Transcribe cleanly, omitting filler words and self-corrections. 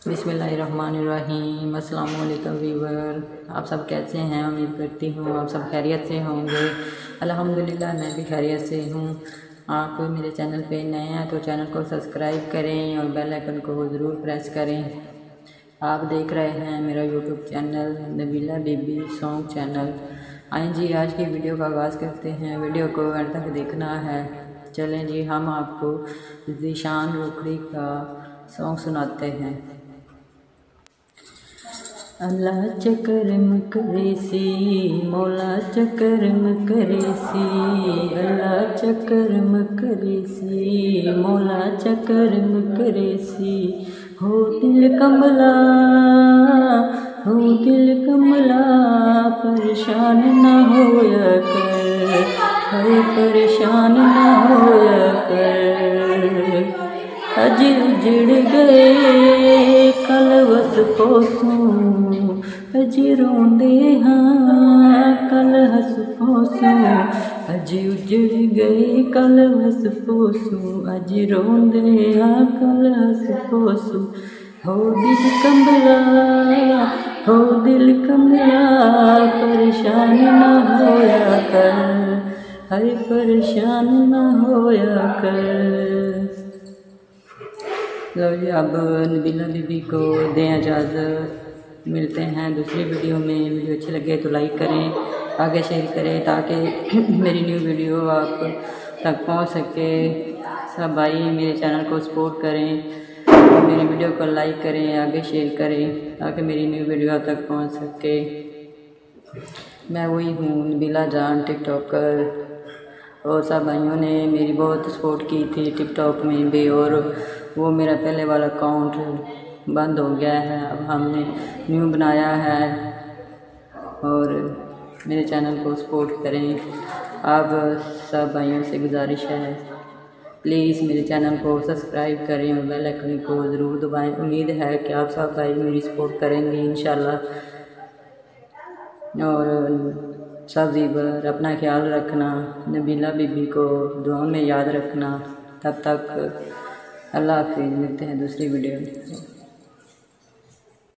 बिस्मिल्लाहिर्रहमानिर्रहीम। अस्सलाम वालेकुम व्यूअर, आप सब कैसे हैं? उम्मीद करती हूँ आप सब खैरियत से होंगे। अल्हम्दुलिल्लाह मैं भी खैरियत से हूँ। आप मेरे चैनल पे नए हैं तो चैनल को सब्सक्राइब करें और बेल आइकन को ज़रूर प्रेस करें। आप देख रहे हैं मेरा YouTube channel Nabila baby song channel. आइए जी आज की वीडियो का आगाज़ करते हैं। वीडियो को अंत तक देखना है। चलें जी हम आपको ज़ीशान रोकड़ी का सॉन्ग सुनाते हैं। अल्लाह चकरम करे सी, मौला चकरम करे सी, अल्लाह चकरम करे सी, मौला चकरम करे सी। हो दिल कमला, हो दिल कमला, परेशान न होया कर, हर परेशान न होया कर। अज उजड़ गए कल वस पोसूं, अज रोंदे हाँ कल हस पोसूं। अज उजड़ गए कल हस पोसूं, अज रोंदे हाँ कल हस पोसूं। हो दिल कमला, हो दिल कमला, परेशान न होया कर, हर परेशान न होया कर। लो जी अब नबीला बीबी को दें इजाज़त। मिलते हैं दूसरी वीडियो में। वीडियो अच्छी लगे तो लाइक करें, आगे शेयर करें ताकि मेरी न्यू वीडियो आप तक पहुंच सके। सब भाई मेरे चैनल को सपोर्ट करें, मेरी वीडियो को लाइक करें, आगे शेयर करें ताकि मेरी न्यू वीडियो आप तक पहुंच सके। मैं वही हूँ नबीला जान टिकटॉकर, और सब भाइयों ने मेरी बहुत सपोर्ट की थी टिकटॉक में भी, और वो मेरा पहले वाला अकाउंट बंद हो गया है। अब हमने न्यू बनाया है और मेरे चैनल को सपोर्ट करें। अब सब भाइयों से गुजारिश है प्लीज़ मेरे चैनल को सब्सक्राइब करें और बेल आइकन को ज़रूर दबाएं। उम्मीद है कि आप सब भाई मेरी सपोर्ट करेंगे इंशाल्लाह। और सब वीवर अपना ख्याल रखना, नबीला बीबी को दुआ में याद रखना। तब तक अल्लाह हाफिज़। मिलते हैं दूसरी वीडियो में।